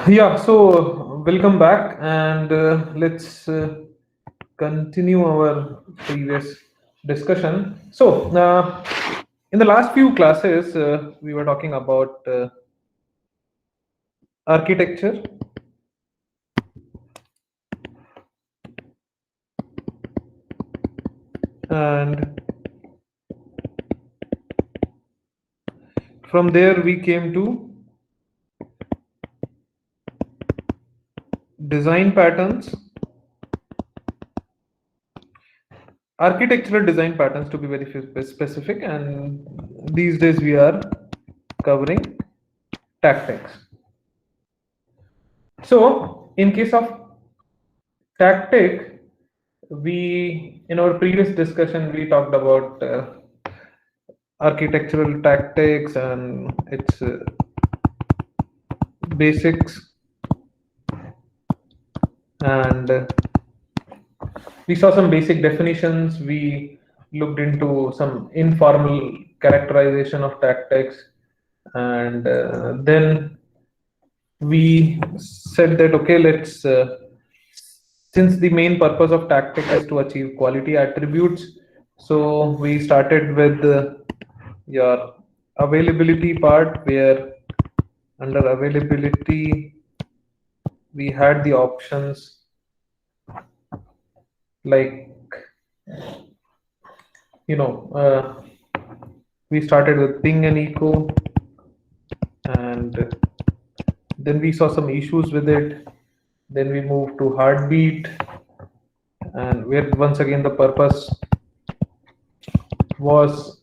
Yeah, so welcome back, and let's continue our previous discussion. In the last few classes, we were talking about architecture, and from there we came to design patterns, architectural design patterns to be very specific, and these days we are covering tactics. So, in case of tactic, we in our previous discussion we talked about architectural tactics and its basics, and we saw some basic definitions. We looked into some informal characterization of tactics, and then we said that okay, let's since the main purpose of tactic is to achieve quality attributes, so we started with your availability part, where under availability we had the options like, you know we started with ping and echo, and then we saw some issues with it. Then we moved to heartbeat, and where once again the purpose was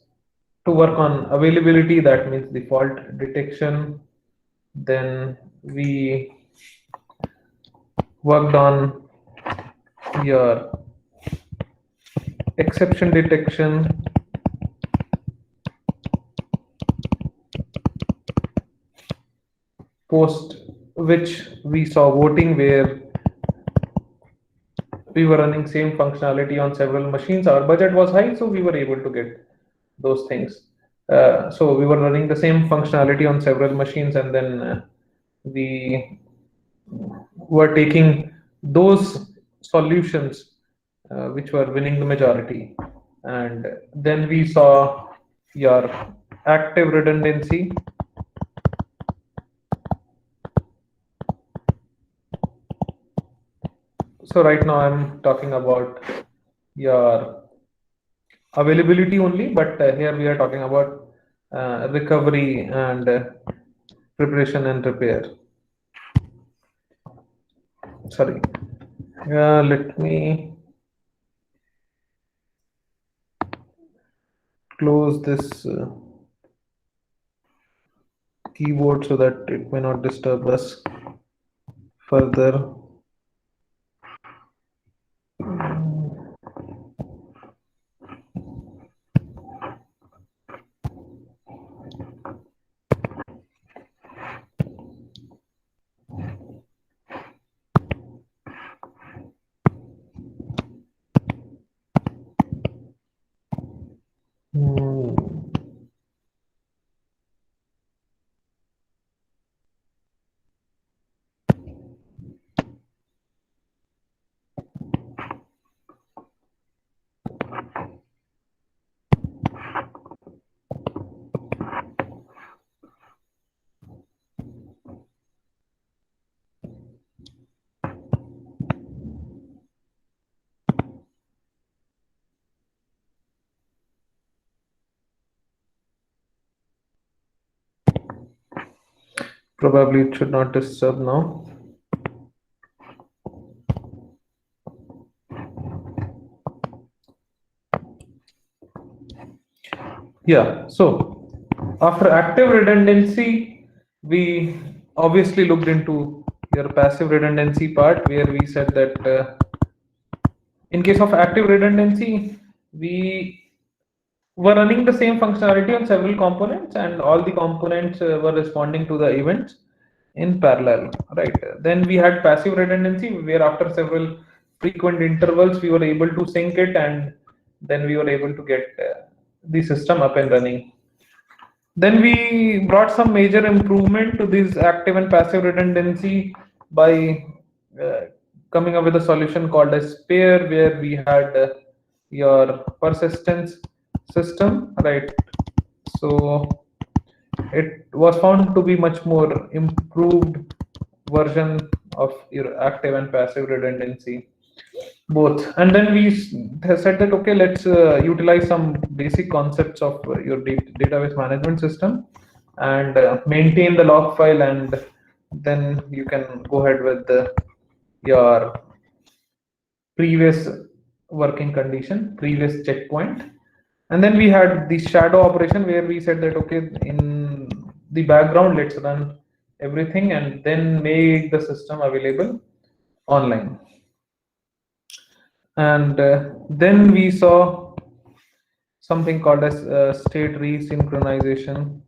to work on availability, that means the fault detection. Then we worked on your exception detection, post which we saw voting, where we were running same functionality on several machines. Our budget was high, so we were able to get those things. So we were running the same functionality on several machines, and then we were taking those solutions which were winning the majority. And then we saw your active redundancy. So right now I'm talking about your availability only, but here we are talking about recovery and preparation and repair. Sorry. Let me close this keyboard so that it may not disturb us further. Hmm. Probably it should not disturb now. Yeah, so after active redundancy, we obviously looked into your passive redundancy part, where we said that in case of active redundancy, we were running the same functionality on several components, and all the components were responding to the events in parallel, right? Then we had passive redundancy, where after several frequent intervals we were able to sync it, and then we were able to get the system up and running. Then we brought some major improvement to this active and passive redundancy by uh, coming up with a solution called as pair, where we had your persistence system, right? So it was found to be much more improved version of your active and passive redundancy both. And then we said that okay, let's utilize some basic concepts of your database management system and maintain the log file, and then you can go ahead with your previous working condition, previous checkpoint. And then we had the shadow operation where we said that okay, in the background let's run everything and then make the system available online. And then we saw something called as state resynchronization.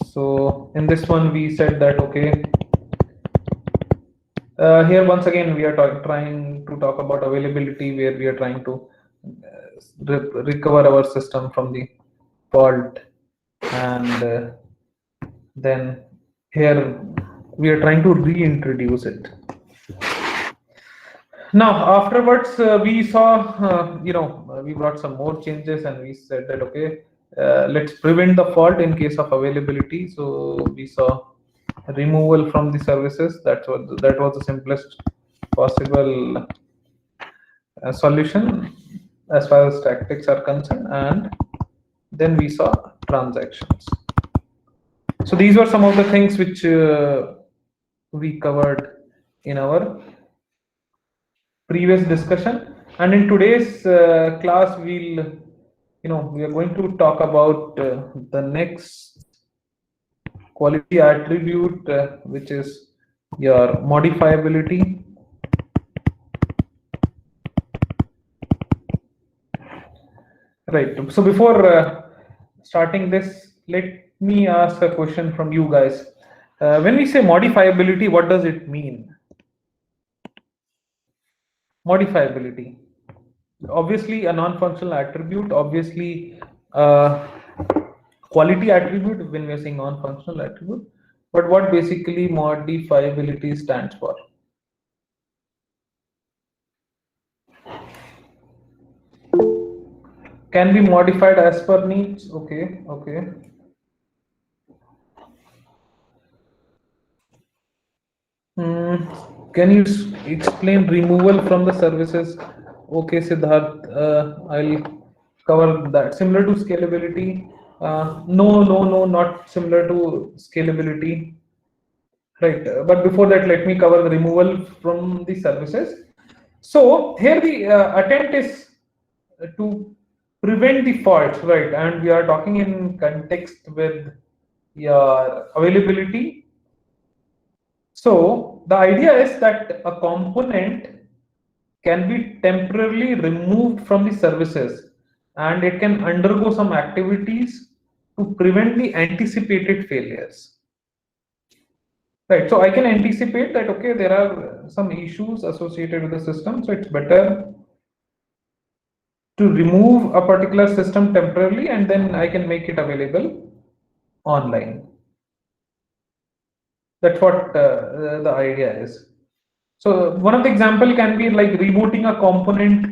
So in this one we said that okay, here once again we are trying to talk about availability, where we are trying to recover our system from the fault. And then here we are trying to reintroduce it. Now afterwards we saw we brought some more changes, and we said that okay, let's prevent the fault in case of availability. So we saw removal from the services. That was the simplest possible solution as far as tactics are concerned. And then we saw transactions. So these were some of the things which we covered in our previous discussion. And in today's class we are going to talk about the next quality attribute, which is your modifiability. Right. So before starting this, let me ask a question from you guys. When we say modifiability, what does it mean? Modifiability. Obviously, a non-functional attribute. Obviously, quality attribute when we are saying non-functional attribute. But what basically modifiability stands for? Can be modified as per needs. Okay. Okay. Can you explain removal from the services? Okay, Siddharth, I'll cover that. Similar to scalability? No, no, no, not similar to scalability. Right. But before that, let me cover the removal from the services. So here the attempt is to prevent the faults, right? And we are talking in context with your availability. So the idea is that a component can be temporarily removed from the services, and it can undergo some activities to prevent the anticipated failures. Right. So I can anticipate that okay, there are some issues associated with the system, so it's better to remove a particular system temporarily, and then I can make it available online. That's what the idea is. So one of the example can be like rebooting a component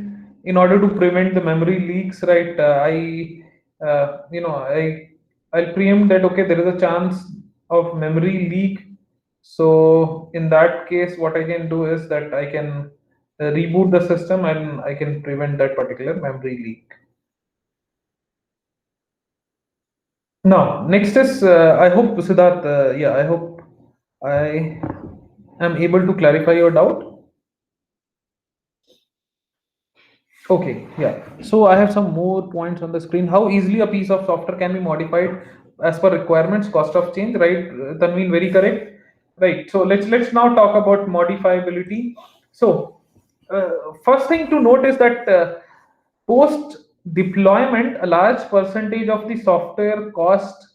in order to prevent the memory leaks, right? I'll preempt that okay, there is a chance of memory leak. So in that case, what I can do is that I can reboot the system and I can prevent that particular memory leak. Now, next is I hope Siddharth, I hope I am able to clarify your doubt. Okay, yeah. So I have some more points on the screen. How easily a piece of software can be modified as per requirements, cost of change, right? Tanveen, very correct. Right. So let's now talk about modifiability. So first thing to note is that post deployment, a large percentage of the software cost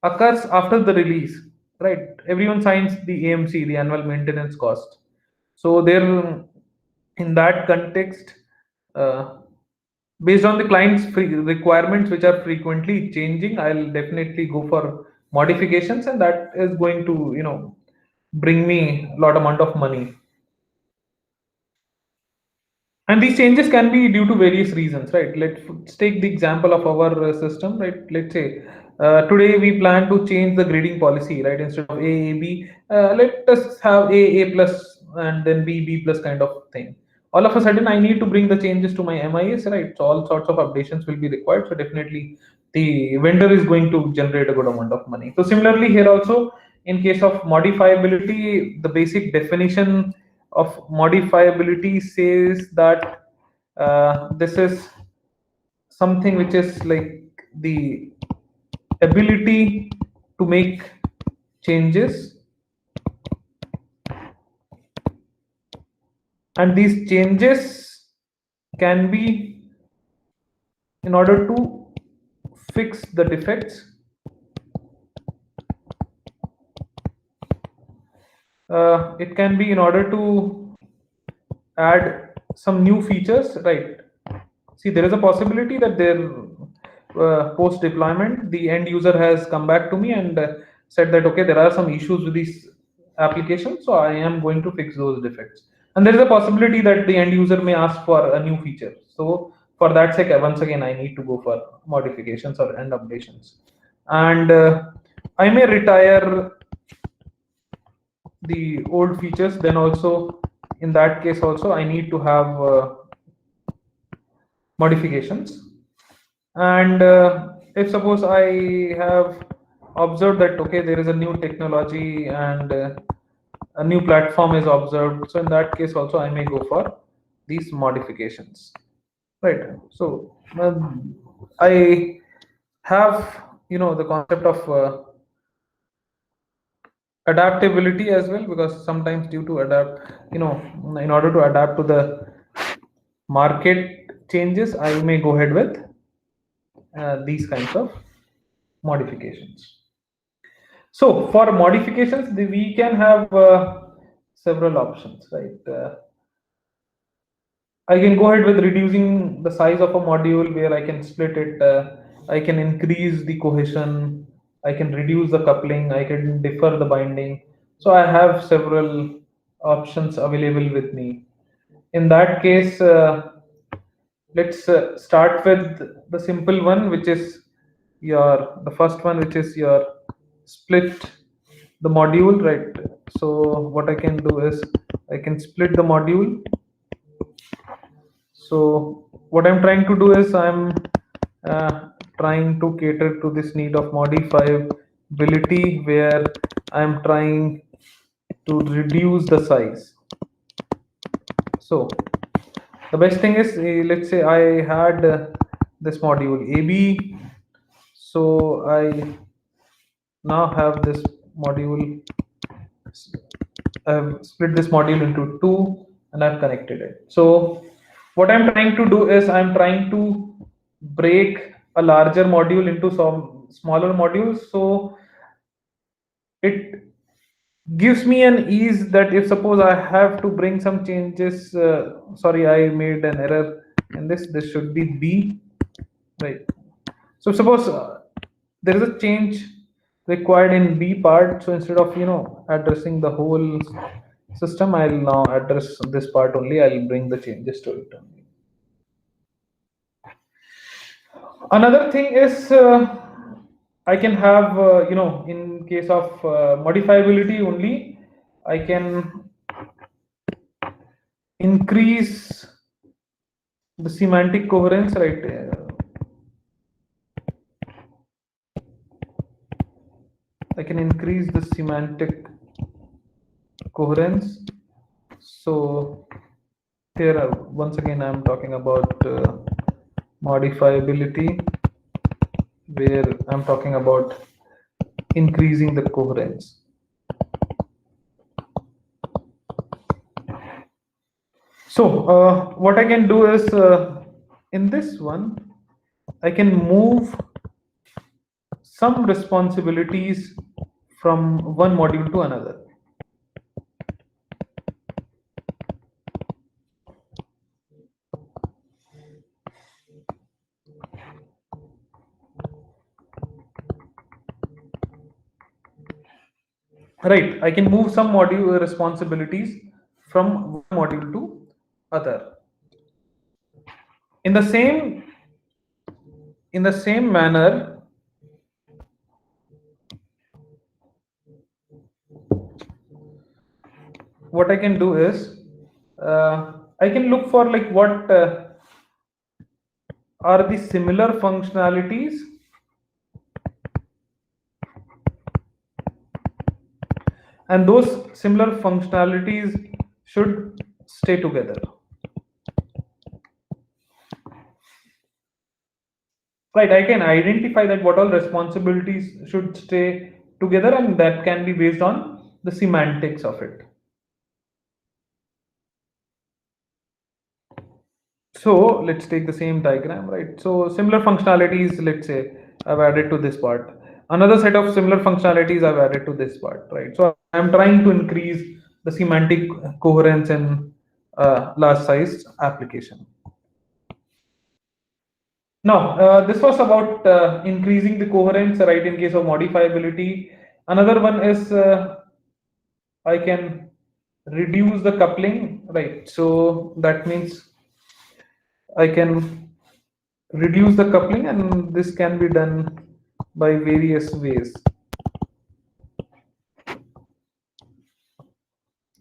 occurs after the release, right? Everyone signs the AMC, the annual maintenance cost. So there, in that context, uh, Based on the client's requirements, which are frequently changing, I'll definitely go for modifications, and that is going to bring me a lot amount of money. And these changes can be due to various reasons, right? Let's take the example of our system, right? Let's say today we plan to change the grading policy, right? Instead of A, B, let us have A plus, and then B plus kind of thing. All of a sudden, I need to bring the changes to my MIS, right? So all sorts of updations will be required. So definitely, the vendor is going to generate a good amount of money. So similarly, here also, in case of modifiability, the basic definition of modifiability says that this is something which is like the ability to make changes, and these changes can be in order to fix the defects. It can be in order to add some new features, right? See, there is a possibility that there post deployment, the end user has come back to me and said that okay, there are some issues with this application, so I am going to fix those defects. And there is a possibility that the end user may ask for a new feature. So for that sake, once again, I need to go for modifications or end updations, and I may retire the old features. Then also, in that case, also I need to have modifications. And if suppose I have observed that okay, there is a new technology and a new platform is observed, so in that case also I may go for these modifications, right? So I have the concept of adaptability as well, because sometimes due to adapt, in order to adapt to the market changes, I may go ahead with these kinds of modifications. So for modifications, we can have several options, right? I can go ahead with reducing the size of a module, where I can split it. I can increase the cohesion. I can reduce the coupling. I can defer the binding. So I have several options available with me. In that case, let's start with the simple one, which is the first one, which is your split the module, right? So what I can do is I can split the module. So what I'm trying to do is I'm trying to cater to this need of modifiability, where I'm trying to reduce the size. So the best thing is, let's say I had this module AB. So I now have this module. I've split this module into two, and I've connected it. So what I'm trying to do is I'm trying to break a larger module into some smaller modules, so it gives me an ease that if suppose I have to bring some changes, sorry, I made an error in this should be B, right? So suppose there is a change required in B part, so instead of addressing the whole system, I'll now address this part only. I'll bring the changes to it only. Another thing is, I can have in case of modifiability only, I can increase the semantic coherence, right? I can increase the semantic coherence. So here once again I'm talking about modifiability, where I'm talking about increasing the coherence. So what I can do is, in this one, I can move some responsibilities from one module to another. right? I can move some module responsibilities from one module to other. In the same manner, what I can do is I can look for like what are the similar functionalities and those similar functionalities should stay together. Right, I can identify that what all responsibilities should stay together, and that can be based on the semantics of it. So let's take the same diagram, right? So similar functionalities, let's say I've added to this part. Another set of similar functionalities I've added to this part, right? So I'm trying to increase the semantic coherence in large size application. Now, this was about increasing the coherence, right, in case of modifiability. Another one is I can reduce the coupling, right? So that means I can reduce the coupling, and this can be done by various ways.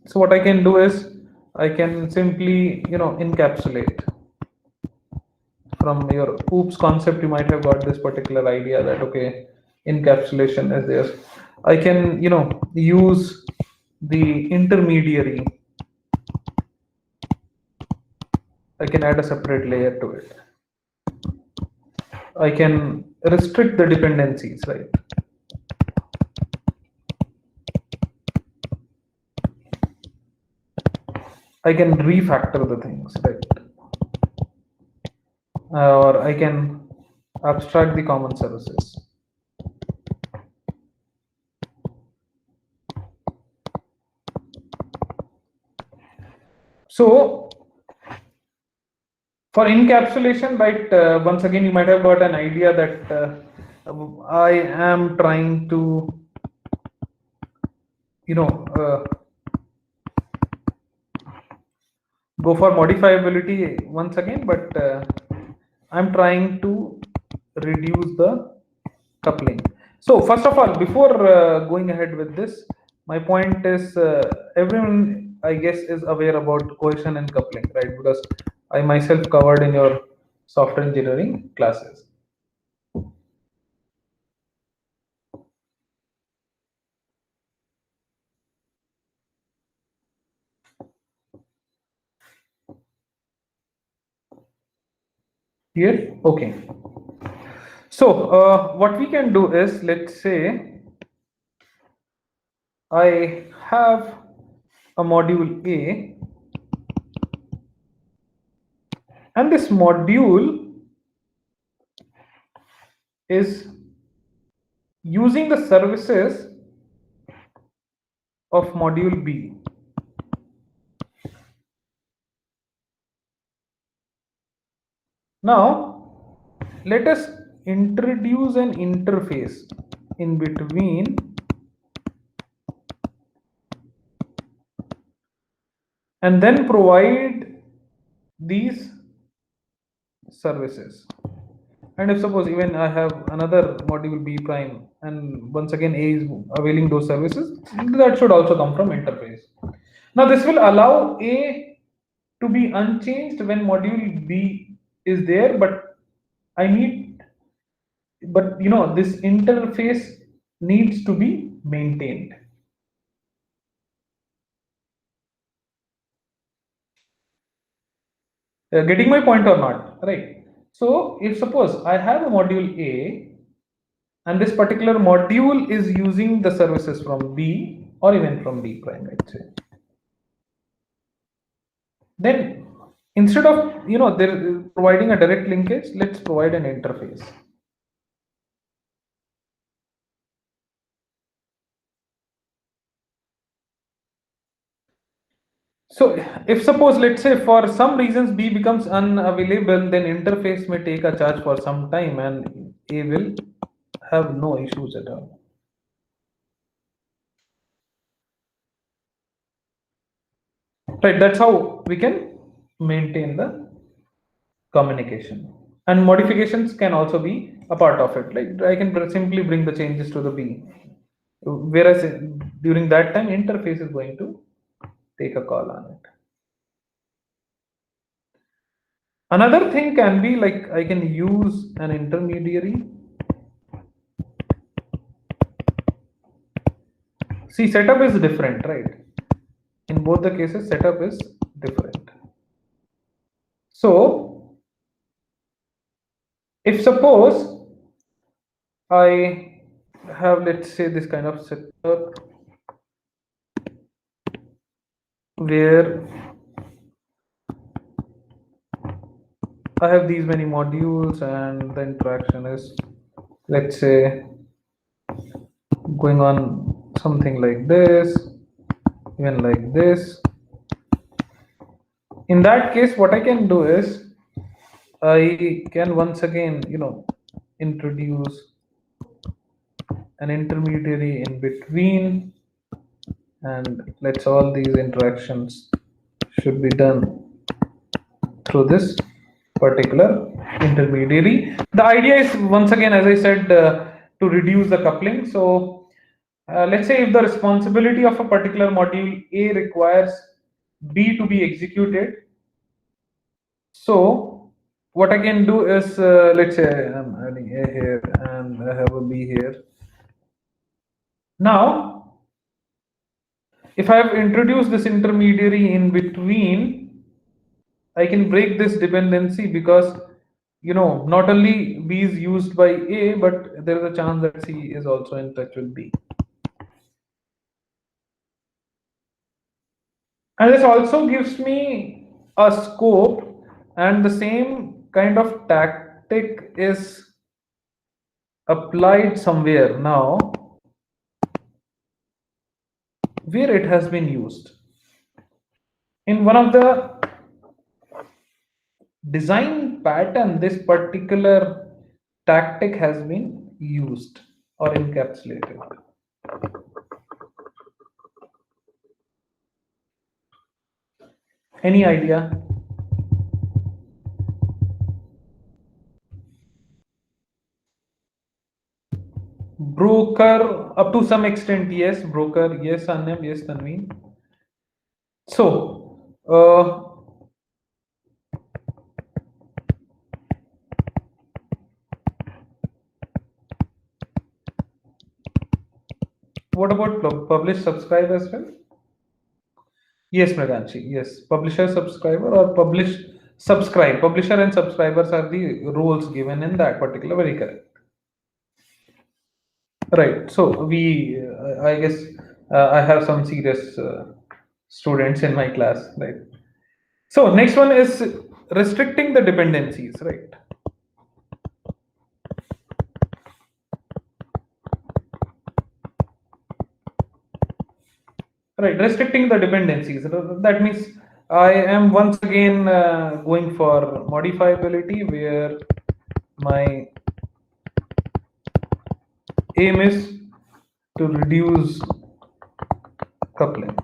So what I can do is I can simply, encapsulate. From your oops concept, you might have got this particular idea that okay, encapsulation is there. I can, use the intermediary. I can add a separate layer to it. I can restrict the dependencies, right? I can refactor the things, right? Or I can abstract the common services. So for encapsulation, right, once again, you might have got an idea that I am trying to, go for modifiability once again, but I'm trying to reduce the coupling. So first of all, before going ahead with this, my point is everyone, I guess, is aware about cohesion and coupling, right? Because I myself covered in your software engineering classes. Here, okay. So what we can do is, let's say I have a module A, and this module is using the services of module B. Now, let us introduce an interface in between and then provide these services. And if suppose even I have another module B prime, and once again A is availing those services, that should also come from interface. Now this will allow A to be unchanged when module B is there, but I need, but this interface needs to be maintained. Getting my point or not, right? So if suppose I have a module A and this particular module is using the services from B or even from B prime, let's say, then instead of they're providing a direct linkage, let's provide an interface. So if suppose, let's say, for some reasons B becomes unavailable, then interface may take a charge for some time and A will have no issues at all. Right, that's how we can maintain the communication. And modifications can also be a part of it. Like I can simply bring the changes to the B, whereas during that time, interface is going to take a call on it. Another thing can be like I can use an intermediary. See, setup is different, right? In both the cases, setup is different. So, if suppose I have, let's say, this kind of setup where I have these many modules and the interaction is, let's say, going on something like this, even like this. In that case, what I can do is I can once again, introduce an intermediary in between, and let's all these interactions should be done through this particular intermediary. The idea is once again, as I said, to reduce the coupling. So let's say if the responsibility of a particular module A requires B to be executed, so what I can do is, let's say I'm adding A here and I have a B here. Now, if I have introduced this intermediary in between, I can break this dependency because not only B is used by A, but there is a chance that C is also in touch with B. And this also gives me a scope, and the same kind of tactic is applied somewhere now where it has been used. In one of the design pattern, this particular tactic has been used or encapsulated. Any idea? Broker, up to some extent, yes. Broker, yes. Anyam, yes. Tanveen. So, what about publish subscribe as well? Yes, Mridhanshi. Yes, publisher subscriber or publish subscribe. Publisher and subscribers are the roles given in that particular. Very correct. Right. So we, I guess, I have some serious students in my class. Right. So next one is restricting the dependencies. Right. Right. Restricting the dependencies. That means I am once again going for modifiability, where my aim is to reduce coupling.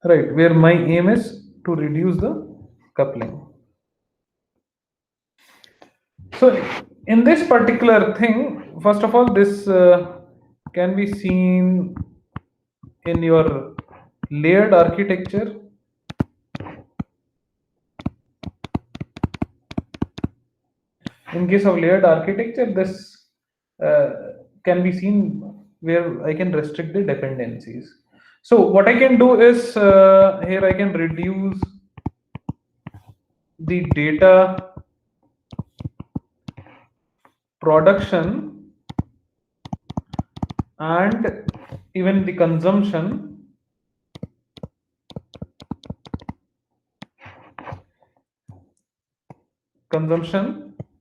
Right, where my aim is to reduce the coupling. So in this particular thing, first of all, this can be seen in your layered architecture. In case of layered architecture, this can be seen where I can restrict the dependencies. So what I can do is, here I can reduce the data production and even the consumption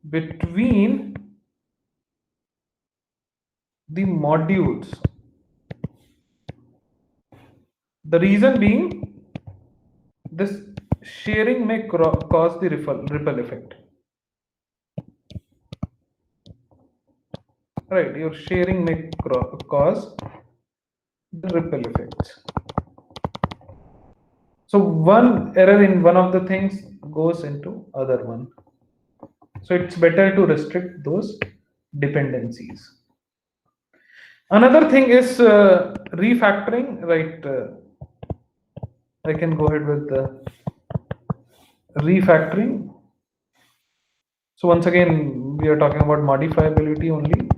between the modules. The reason being, this sharing may cause the ripple effect. Right, your sharing may cause the ripple effects. So one error in one of the things goes into other one. So it's better to restrict those dependencies. Another thing is refactoring, right? I can go ahead with the refactoring. So once again, we are talking about modifiability only.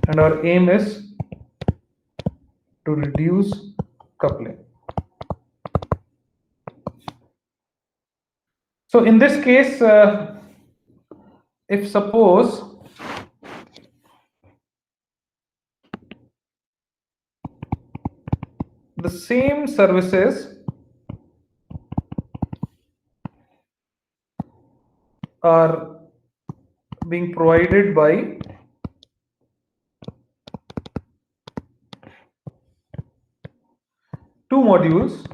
And our aim is to reduce coupling. So in this case, if suppose the same services are being provided by two modules,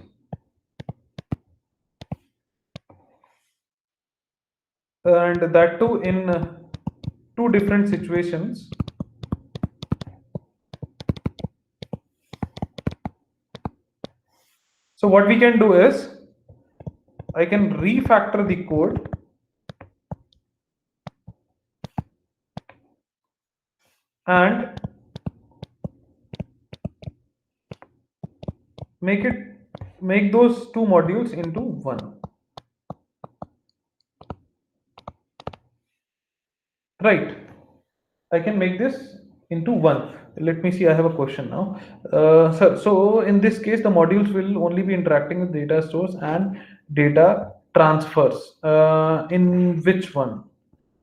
and that too in two different situations. So what we can do is I can refactor the code and make those two modules into one. Right. I can make this into one. Let me see. I have a question now. So in this case, the modules will only be interacting with data stores and data transfers. In which one?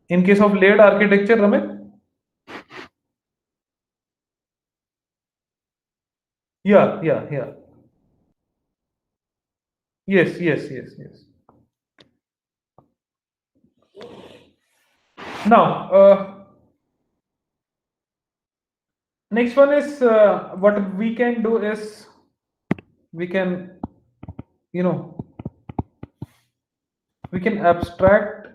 In case of layered architecture, Ramit? Yeah. Yes. Now, next one is what we can do is we can, you know, we can abstract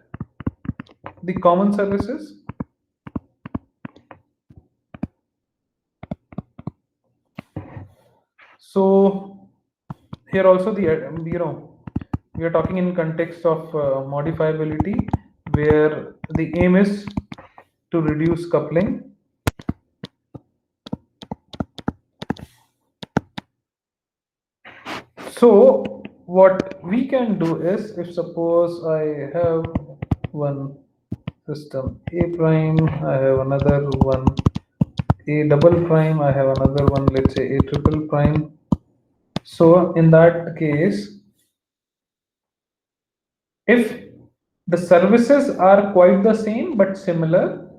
the common services. So here also we are talking in context of modifiability, where the aim is to reduce coupling. So what we can do is, if suppose I have one system A prime, I have another one A double prime, I have another one, let's say A triple prime. So in that case, if the services are quite the same but similar,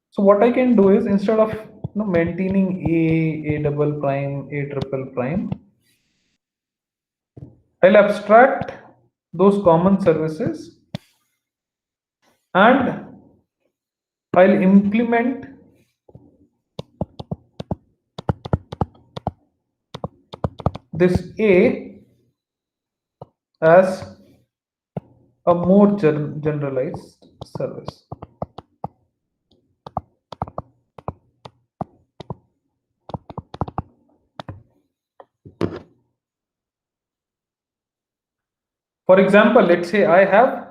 so what I can do is, instead of maintaining A double prime, A triple prime, I'll abstract those common services and I'll implement this A as a more generalized service. For example, let's say I have,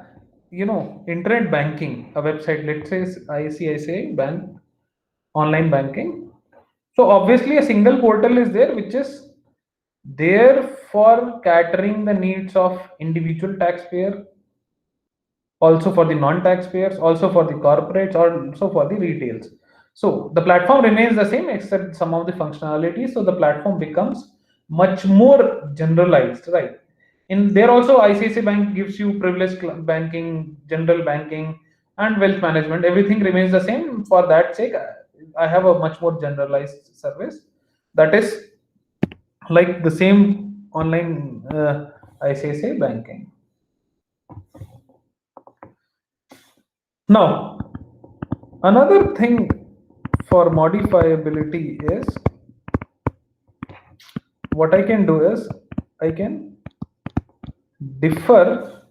internet banking, a website, let's say ICICI Bank, online banking. So obviously a single portal is there, which is there for catering the needs of individual taxpayer, also for the non-taxpayers, also for the corporates, also for the retails. So the platform remains the same except some of the functionalities. So the platform becomes much more generalized, right? In there also, ICICI Bank gives you privileged banking, general banking, and wealth management. Everything remains the same. For that sake, I have a much more generalized service that is like the same online ICICI banking. Now, another thing for modifiability is, what I can do is I can defer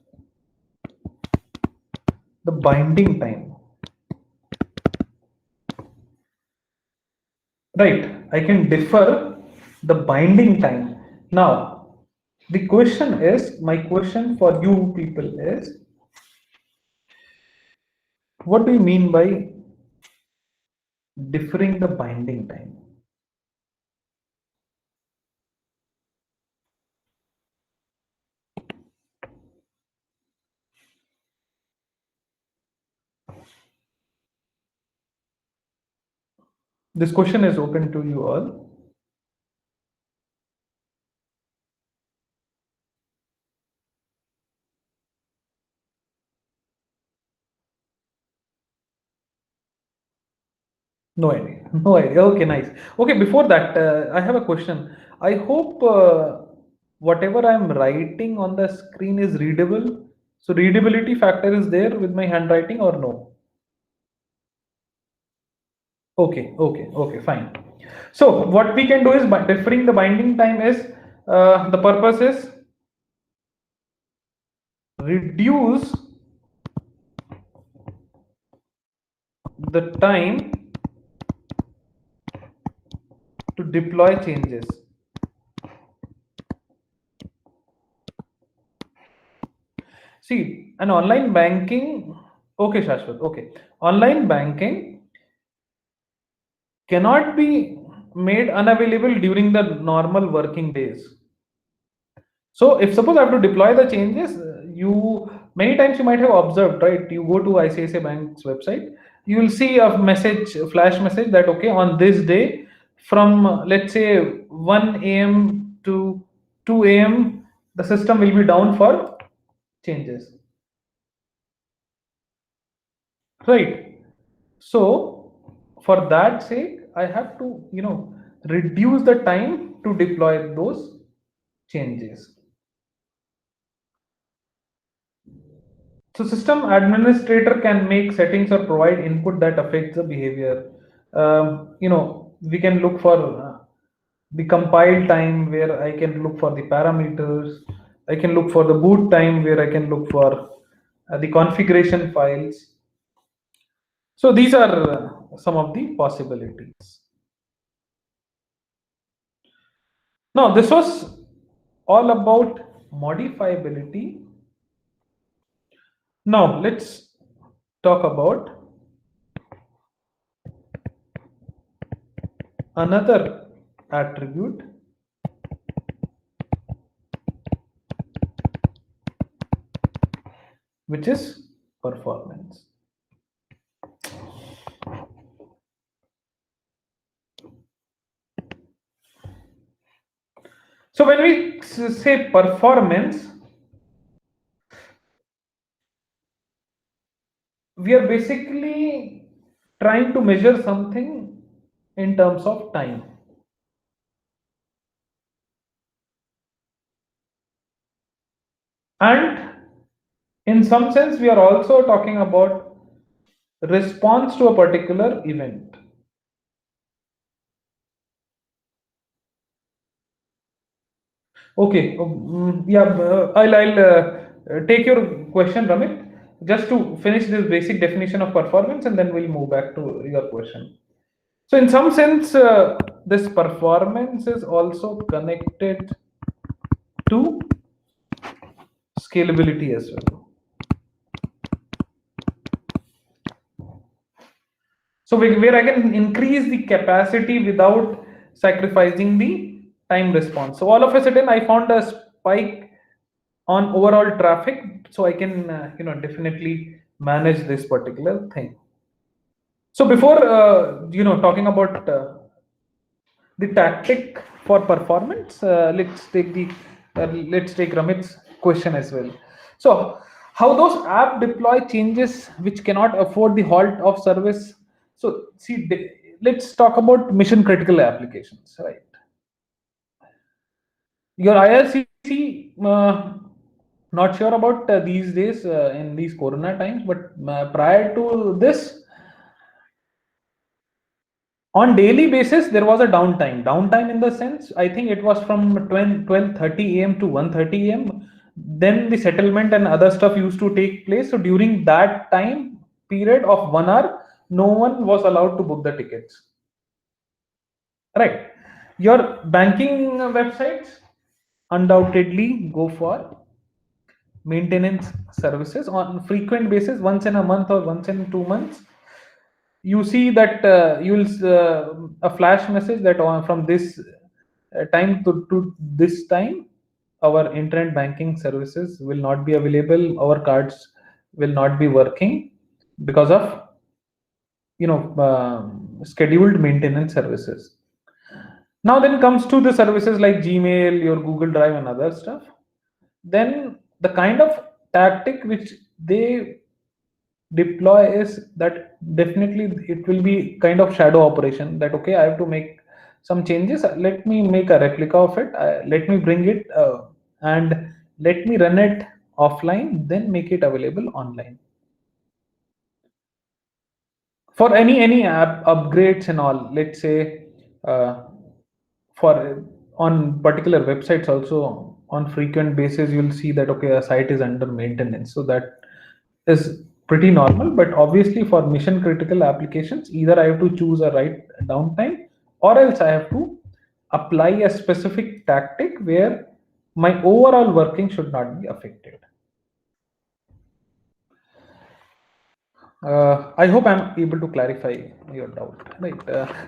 the binding time. Right, I can defer the binding time. Now, the question is, my question for you people is, what do you mean by deferring the binding time? This question is open to you all. No idea. No idea. Okay, nice. Okay, before that, I have a question. I hope whatever I'm writing on the screen is readable. So, readability factor is there with my handwriting or no? Okay, okay, okay, fine. So, what we can do is by deferring the binding time is the purpose is reduce the time to deploy changes. See, an online banking, okay, Shashwat, okay. Online banking cannot be made unavailable during the normal working days. So if suppose I have to deploy the changes, you many times you might have observed, right? You go to ICICI Bank's website, you will see a message, a flash message that okay, on this day, from let's say 1 a.m. to 2 a.m., the system will be down for changes, right? So for that sake, I have to reduce the time to deploy those changes. So system administrator can make settings or provide input that affects the behavior. We can look for the compile time where I can look for the parameters. I can look for the boot time where I can look for the configuration files. So these are some of the possibilities. Now this was all about modifiability. Now let's talk about another attribute, which is performance. So when we say performance, we are basically trying to measure something in terms of time. And in some sense, we are also talking about response to a particular event. Okay, yeah, I'll take your question, Ramit, just to finish this basic definition of performance, and then we'll move back to your question. So, in some sense, this performance is also connected to scalability as well. So, where I can increase the capacity without sacrificing the time response. So, all of a sudden, I found a spike on overall traffic, so I can definitely manage this particular thing. So, before talking about the tactic for performance, let's take Ramit's question as well. So how those app deploy changes which cannot afford the halt of service. So see, let's talk about mission critical applications, right? Your IRCC, not sure about these days in these corona times, but prior to this, on daily basis there was a downtime in the sense, I think it was from 12:30 a.m. to 1:30 a.m. Then the settlement and other stuff used to take place. So during that time period of 1 hour, no one was allowed to book the tickets. Right. Your banking websites undoubtedly go for maintenance services on frequent basis, once in a month or once in 2 months. You see that you'll a flash message that from this time to this time, our internet banking services will not be available. Our cards will not be working because of scheduled maintenance services. Now then comes to the services like Gmail, your Google Drive, and other stuff. Then the kind of tactic which they deploy is that definitely it will be kind of shadow operation, that okay, I have to make some changes, let me make a replica of it, let me bring it and let me run it offline, then make it available online. For any app upgrades and all, let's say uh, for on particular websites also, on frequent basis you'll see that okay, a site is under maintenance, so that is pretty normal. But obviously for mission critical applications, either I have to choose a right downtime, or else I have to apply a specific tactic where my overall working should not be affected. I hope I'm able to clarify your doubt. Right.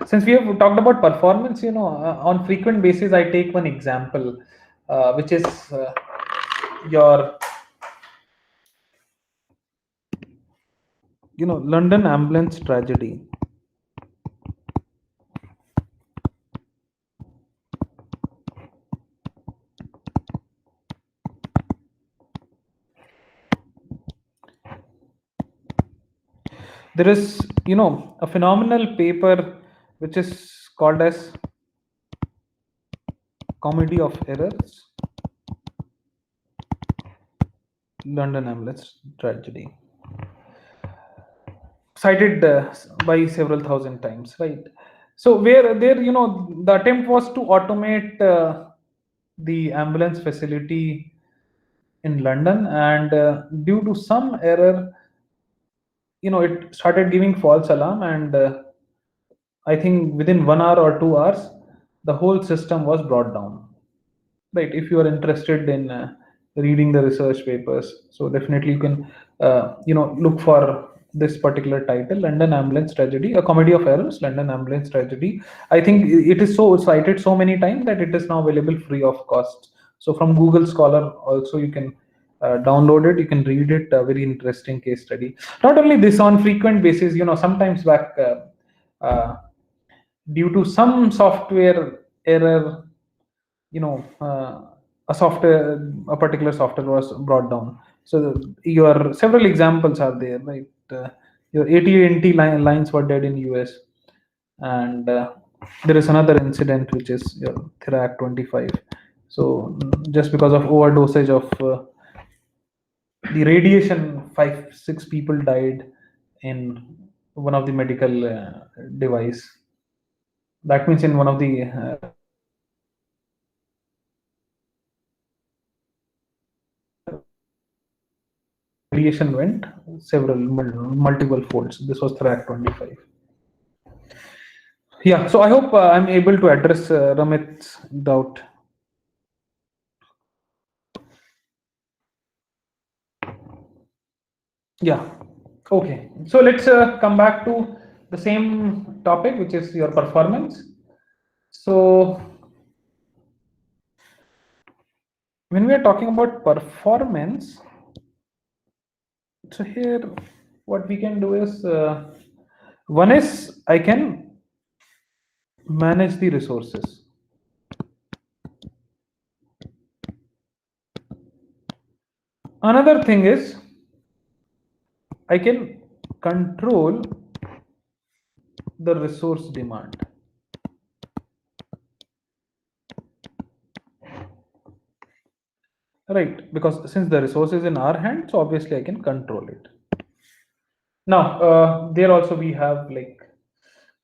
Since we have talked about performance, on frequent basis, I take one example, which is your, London ambulance tragedy. There is, a phenomenal paper which is called as Comedy of Errors, London ambulance tragedy, cited by several thousand times, right? So where there, the attempt was to automate the ambulance facility in London, and due to some error, it started giving false alarm, and I think within 1 hour or 2 hours, the whole system was brought down. Right. If you are interested in reading the research papers, so definitely you can look for this particular title, London ambulance tragedy, a comedy of errors, London ambulance tragedy. I think it is so cited so many times that it is now available free of cost. So from Google Scholar also you can download it, you can read it, a very interesting case study. Not only this, on frequent basis, sometimes back due to some software error, a software, a particular software was brought down. So your several examples are there, right? Your AT&T lines were dead in US, and there is another incident which is your Therac 25. So just because of overdosage of the radiation, 5 6 people died in one of the medical device. That means in one of the radiation went several multiple folds. This was Therac 25. Yeah, so I hope I'm able to address Ramit's doubt. Yeah, okay. So let's come back to the same topic, which is your performance. So when we are talking about performance, so here what we can do is one is I can manage the resources. Another thing is I can control the resource demand. Right, because since the resource is in our hands, so obviously I can control it. Now, there also we have like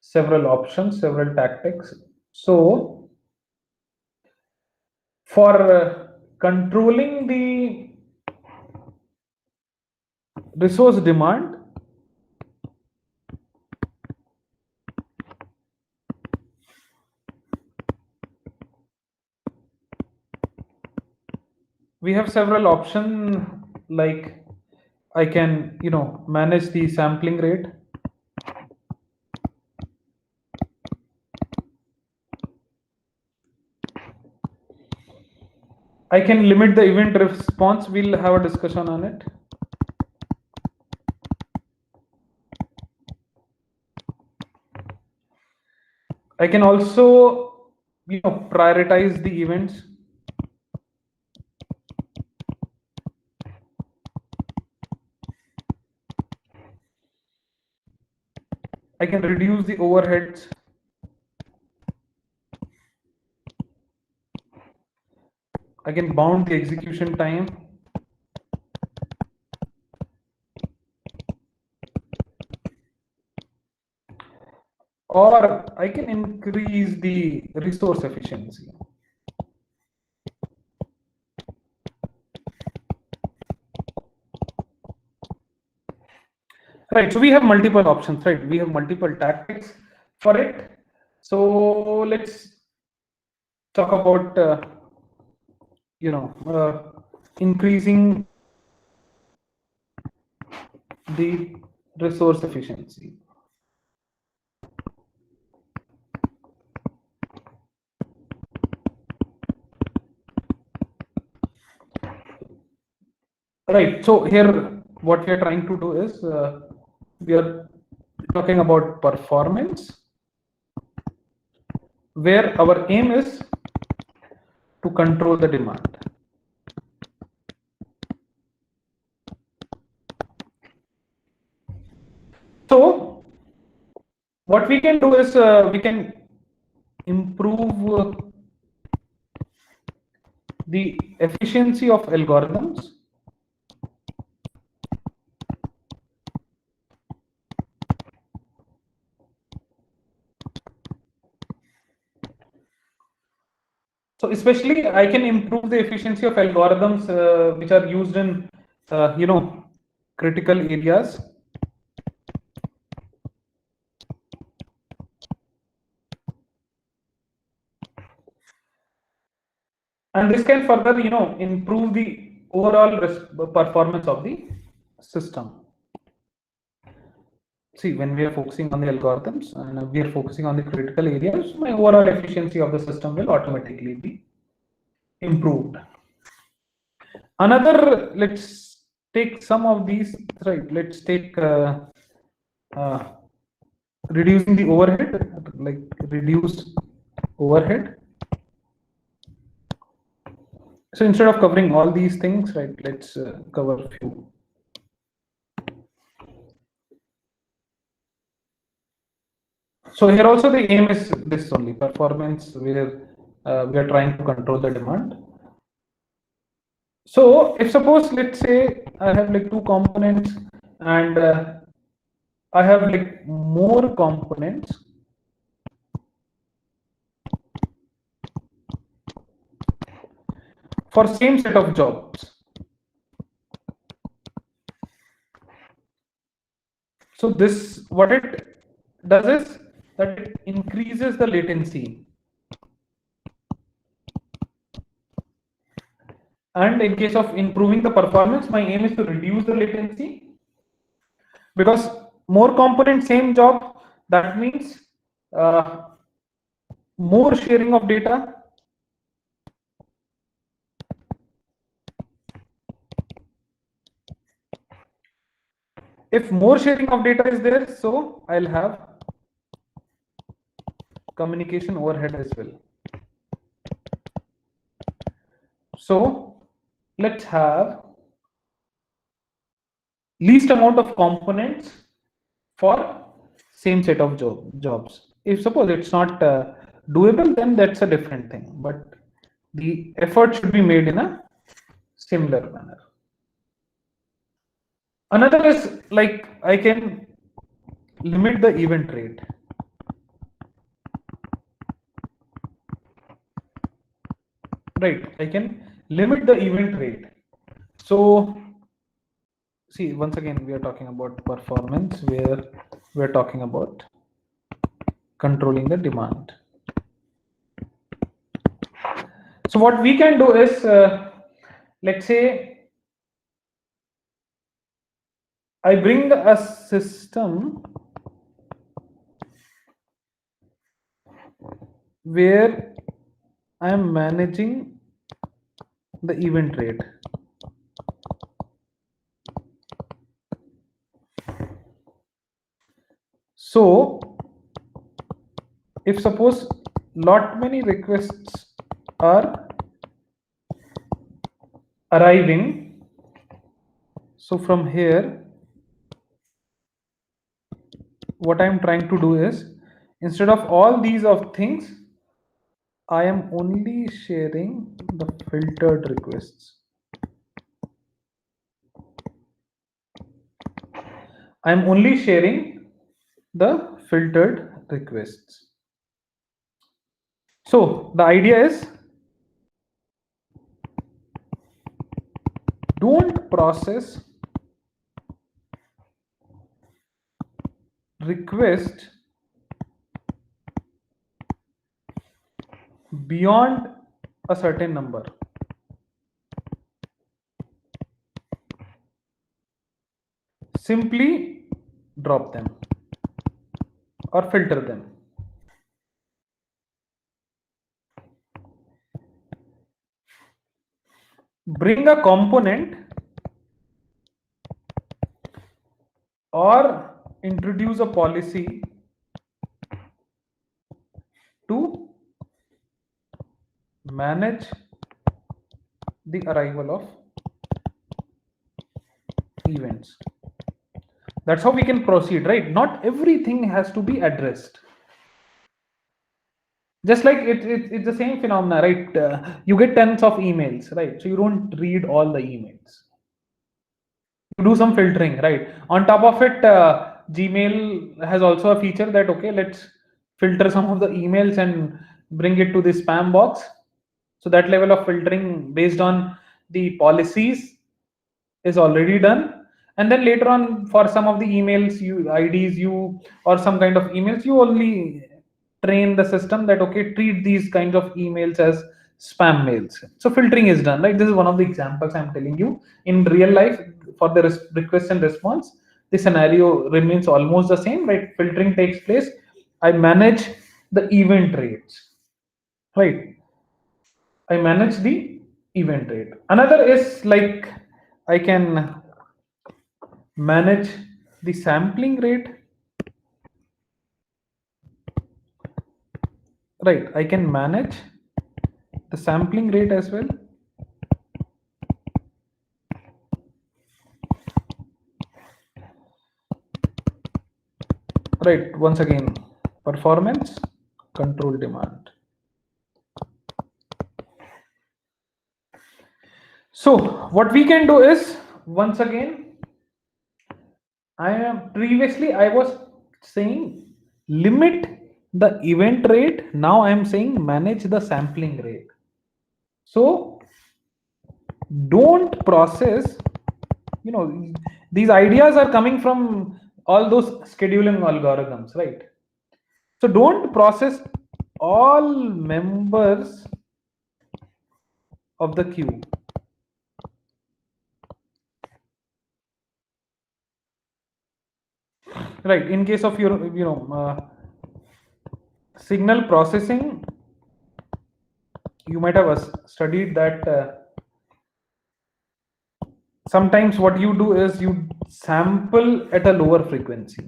several options, several tactics. So, for controlling the resource demand, we have several options, like I can, manage the sampling rate. I can limit the event response. We'll have a discussion on it. I can also, prioritize the events. I can reduce the overheads. I can bound the execution time. Or I can increase the resource efficiency. Right, so we have multiple options, right? We have multiple tactics for it. So let's talk about, increasing the resource efficiency. Right, so here what we are trying to do is we are talking about performance, where our aim is to control the demand. So what we can do is we can improve the efficiency of algorithms. So especially I can improve the efficiency of algorithms which are used in critical areas. And this can further improve the overall performance of the system. See, when we are focusing on the algorithms and we are focusing on the critical areas, my overall efficiency of the system will automatically be improved. Another, let's take some of these, right? Let's take reducing the overhead, like reduce overhead. So instead of covering all these things, right, let's cover a few. So here also the aim is this only, performance, where we are trying to control the demand. So if suppose, let's say I have like two components and I have like more components, for same set of jobs. So this, what it does is that it increases the latency. And in case of improving the performance, my aim is to reduce the latency, because more component, same job, that means more sharing of data. If more sharing of data is there, so I'll have communication overhead as well. So let's have least amount of components for same set of jobs. If suppose it's not doable, then that's a different thing, but the effort should be made in a similar manner. Another is like I can limit the event rate. Right, I can limit the event rate. So see, once again, we are talking about performance, where we are talking about controlling the demand. So what we can do is let's say I bring a system where I am managing the event rate. So if suppose lot many requests are arriving, so from here what I am trying to do is, instead of all these of things, I am only sharing the filtered requests. I am only sharing the filtered requests. So the idea is, don't process request beyond a certain number. Simply drop them or filter them. Bring a component or introduce a policy to manage the arrival of events. That's how we can proceed, right? Not everything has to be addressed. Just like it's the same phenomena, right? You get tons of emails, right? So you don't read all the emails. You do some filtering, right? On top of it, Gmail has also a feature that, okay, let's filter some of the emails and bring it to the spam box. So that level of filtering based on the policies is already done. And then later on, for some of the emails, IDs, or some kind of emails, you only train the system that, okay, treat these kinds of emails as spam mails. So filtering is done, right? This is one of the examples I'm telling you. In real life, for the request and response, the scenario remains almost the same, right? Filtering takes place. I manage the event rates, right? I manage the event rate. Another is like I can manage the sampling rate, right? I can manage the sampling rate as well. Right, once again, performance, control demand. So what we can do is, once again, I was saying limit the event rate. Now I am saying manage the sampling rate. So don't process, these ideas are coming from all those scheduling algorithms, right? So don't process all members of the queue. Right, in case of your signal processing, you might have studied that sometimes what you do is you sample at a lower frequency,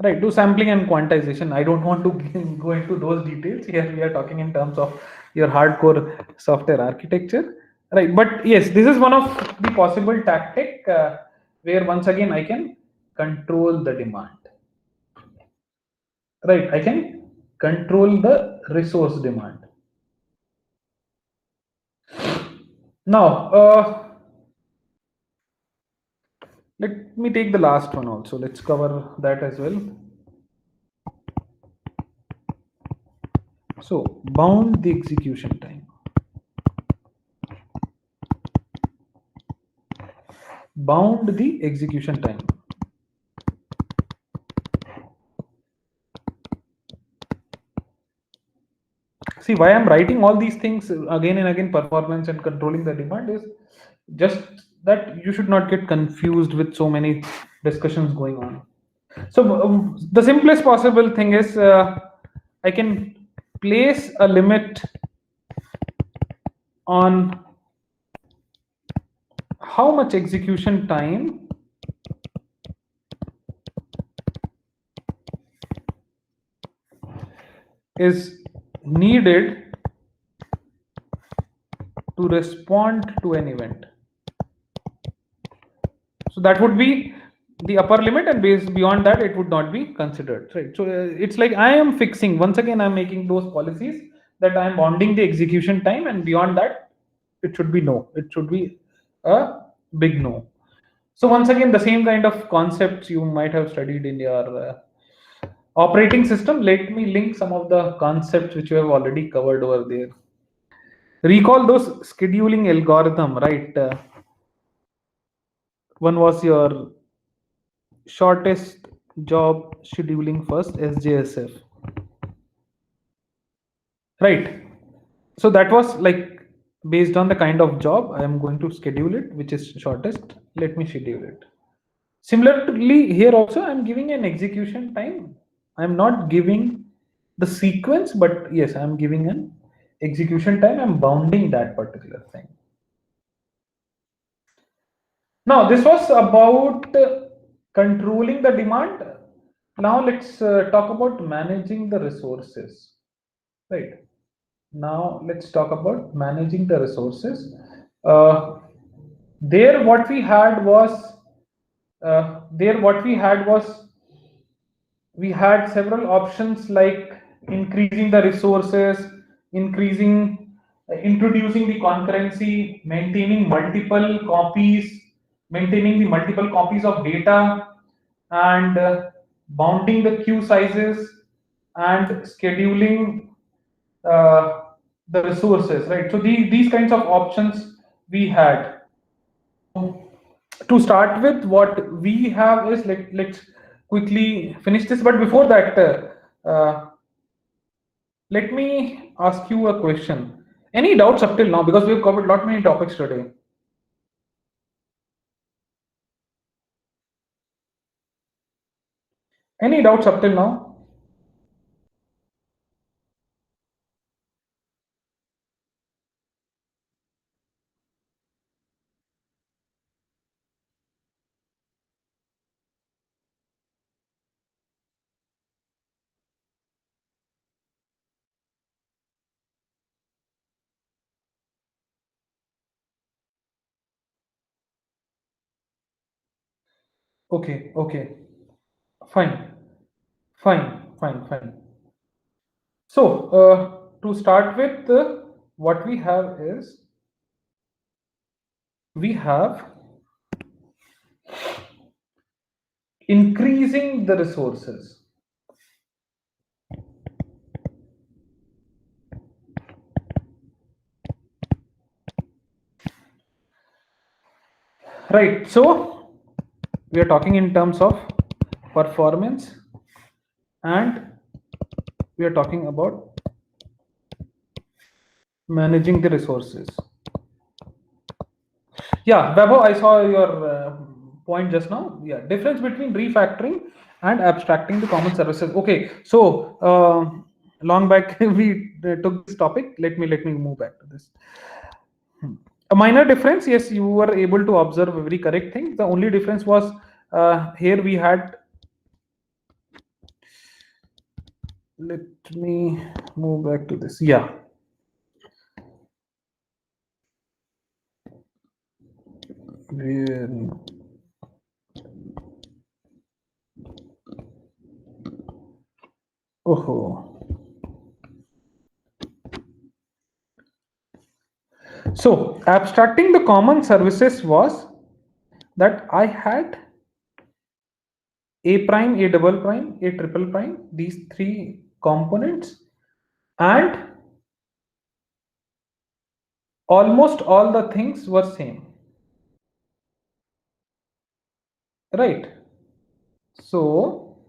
right? Do sampling and quantization. I don't want to go into those details here. We are talking in terms of your hardcore software architecture, right? But yes, this is one of the possible tactic where once again I can control the demand, right? I can control the resource demand. Now let me take the last one also. Let's cover that as well. So bound the execution time. Bound the execution time. see why I'm writing all these things again and again, performance and controlling the demand, is just that you should not get confused with so many discussions going on. So the simplest possible thing is I can place a limit on how much execution time is needed to respond to an event. So that would be the upper limit, and based beyond that it would not be considered, right? So it's like I am fixing, once again I'm making those policies that I am bounding the execution time, and beyond that it should be no, it should be a big no. So once again, the same kind of concepts you might have studied in your operating system. Let me link some of the concepts which you have already covered over there. Recall those scheduling algorithm, right? One was your shortest job scheduling first, SJSF, right? So that was like based on the kind of job I am going to schedule it, which is shortest. Let me schedule it. Similarly, here also I'm giving an execution time. I'm not giving the sequence, but yes, I'm giving an execution time. I'm bounding that particular thing. Now, this was about controlling the demand. Now, let's talk about managing the resources. Right. Now, let's talk about managing the resources. Uh, there, what we had was we had several options like increasing the resources, introducing the concurrency, maintaining the multiple copies of data, and bounding the queue sizes, and scheduling uh, the resources, right? So these kinds of options we had. To start with, what we have is, let's quickly finish this, but before that let me ask you a question. Any doubts up till now, because we've covered lot many topics today? Any doubts up till now? Okay, okay, fine, fine. So to start with, what we have is, we have increasing the resources. Right. So we are talking in terms of performance, and we are talking about managing the resources. Yeah, Vaibhav, I saw your point just now. Yeah, difference between refactoring and abstracting the common services. Okay, so long back we took this topic. Let me move back to this. A minor difference, yes, you were able to observe a very correct thing. The only difference was here we had. Let me move back to this. Yeah. Oh. So abstracting the common services was that I had A prime, A double prime, A triple prime, these three components, and almost all the things were same. Right. So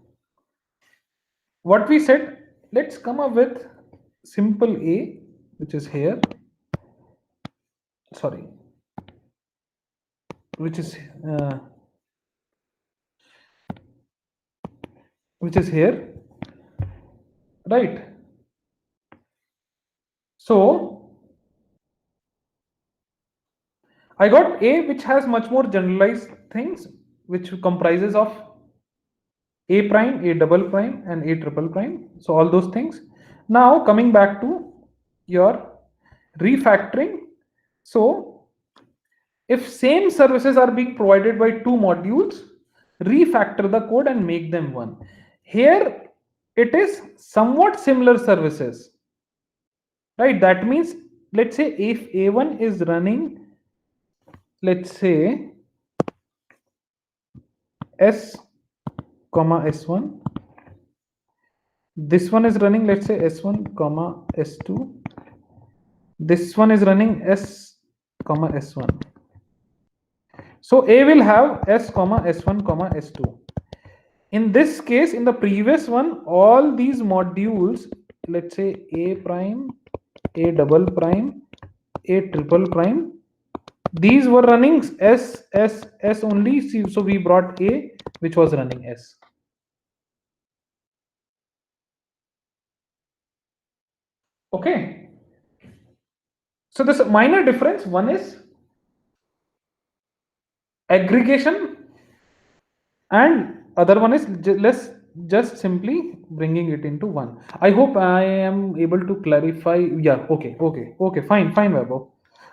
what we said, let's come up with simple A, which is here, sorry, which is here, right? So I got A, which has much more generalized things, which comprises of A prime, A double prime, and A triple prime. So all those things. Now coming back to your refactoring. So if same services are being provided by two modules, refactor the code and make them one. Here it is somewhat similar services, right? That means, let's say if A1 is running, let's say S comma S1, this one is running, let's say S1 comma S2, this one is running S comma S1. So A will have S comma S1 comma S2. In this case, in the previous one, all these modules, let's say A prime, A double prime, A triple prime, these were running S only. So we brought A, which was running S. Okay. So there's a minor difference. One is aggregation, and other one is just simply bringing it into one. I hope I am able to clarify. Yeah. Okay. Fine. Vaibhav.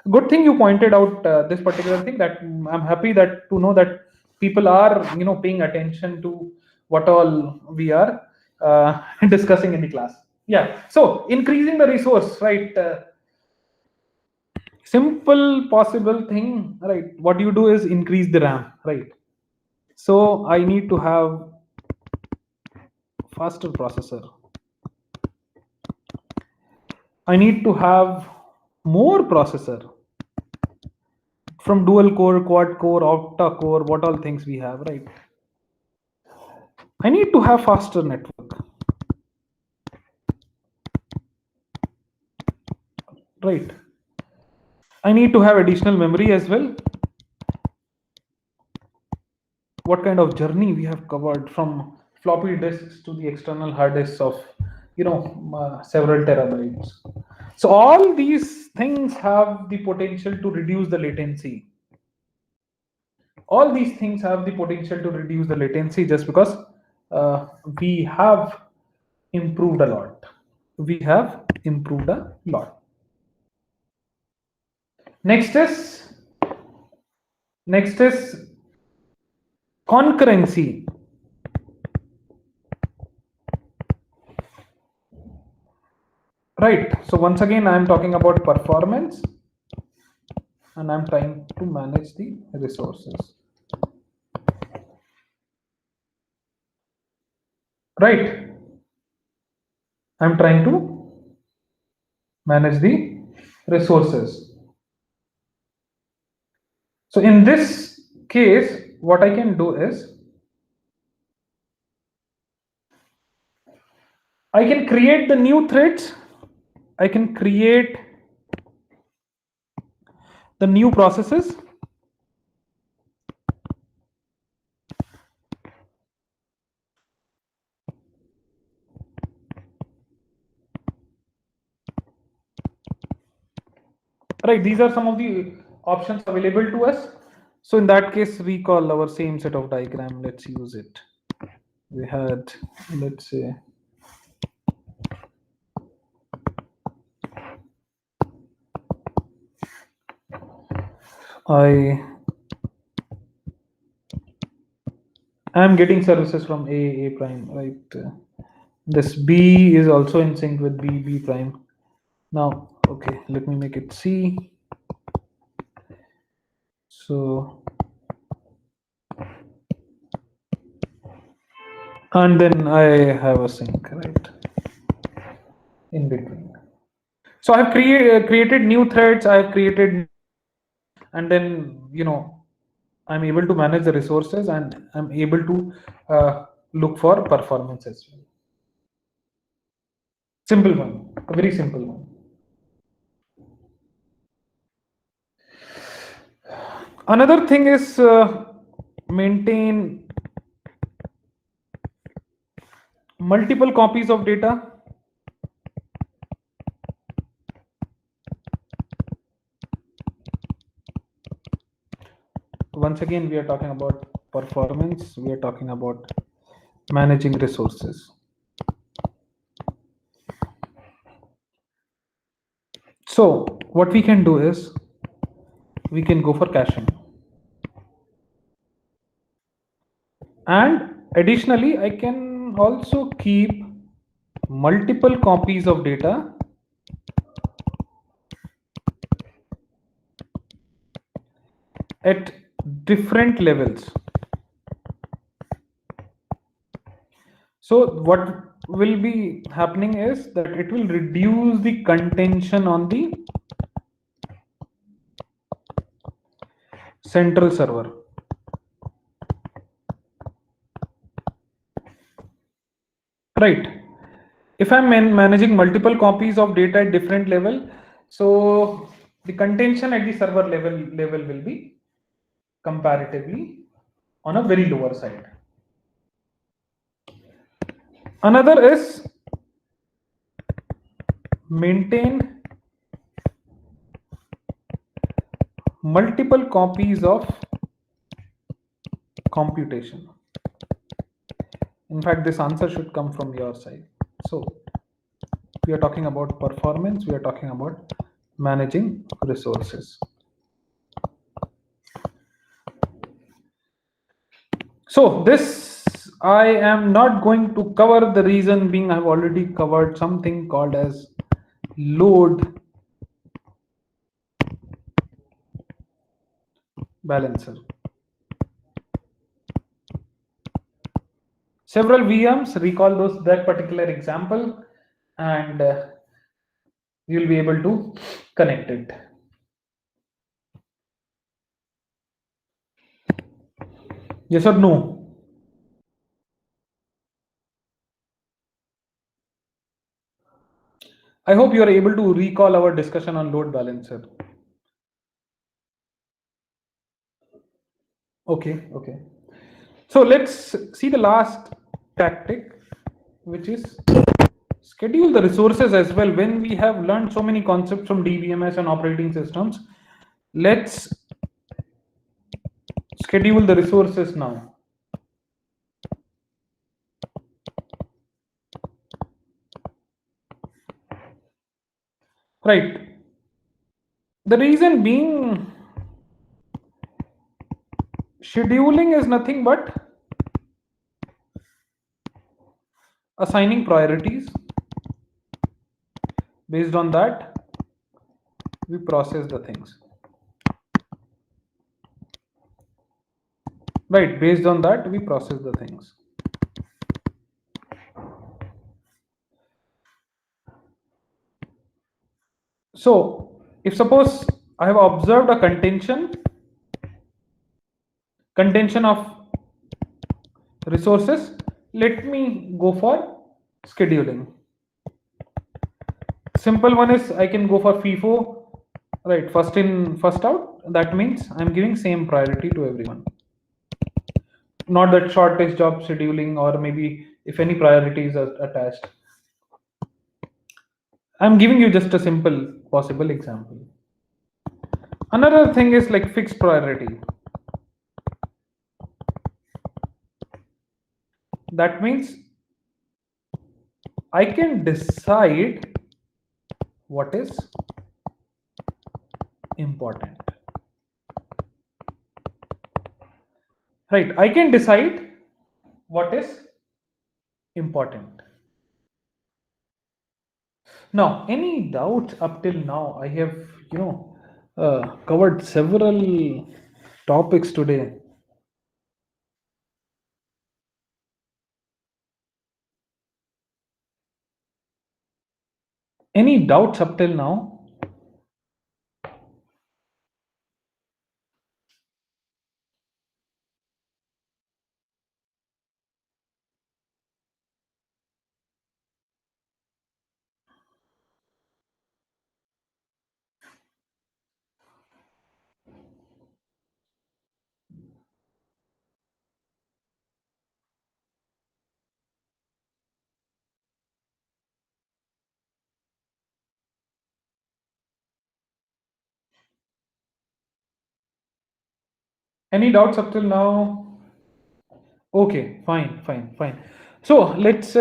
Good thing you pointed out this particular thing. That I'm happy that to know that people are paying attention to what all we are discussing in the class. Yeah. So increasing the resource, right? Simple possible thing, right? What you do is increase the RAM, right? So I need to have faster processor. I need to have more processor from dual core, quad core, octa core, what all things we have, right? I need to have faster network, right? I need to have additional memory as well. What kind of journey we have covered from floppy disks to the external hard disks of several terabytes. So all these things have the potential to reduce the latency. All these things have the potential to reduce the latency just because we have improved a lot. We have improved a lot. Next is concurrency. Right. So once again, I'm talking about performance, and I'm trying to manage the resources. Right. I'm trying to manage the resources. So in this case, what I can do is I can create the new threads. I can create the new processes. Right, these are some of the options available to us. So in that case, recall our same set of diagram. Let's use it. We had, let's say, I am getting services from A prime, right? This B is also in sync with B prime. Now, okay, let me make it C. So, and then I have a sync, right, in between. So I have created new threads. I have created, and then I'm able to manage the resources, and I'm able to look for performance as well. Simple one, a very simple one. Another thing is maintain multiple copies of data. Once again, we are talking about performance, we are talking about managing resources. So, what we can do is we can go for caching. And additionally, I can also keep multiple copies of data at different levels. So what will be happening is that it will reduce the contention on the central server. Right. If I'm managing multiple copies of data at different level, so the contention at the server level will be comparatively on a very lower side. Another is maintain multiple copies of computation. In fact, this answer should come from your side. So we are talking about performance, we are talking about managing resources. So this I am not going to cover, the reason being I've already covered something called as load balancer. Several VMs, recall that particular example, and you'll be able to connect it. Yes or no? I hope you are able to recall our discussion on load balancer. Okay. So let's see the last tactic, which is schedule the resources as well. When we have learned so many concepts from DBMS and operating systems, let's schedule the resources now. Right. The reason being, scheduling is nothing but assigning priorities. Based on that, we process the things. Right, based on that, we process the things. So, if suppose I have observed a contention of resources, let me go for scheduling. Simple one is I can go for FIFO, right? First in, first out. That means I'm giving same priority to everyone. Not that shortest job scheduling, or maybe if any priorities are attached. I'm giving you just a simple possible example. Another thing is like fixed priority. That means I can decide what is important. Right, I can decide what is important. Now, any doubts up till now? I have, covered several topics today. Any doubts up till now? Any doubts up till now? Okay, fine. So let's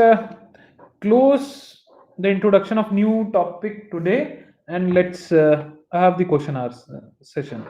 close the introduction of new topic today, and let's have the question hours session.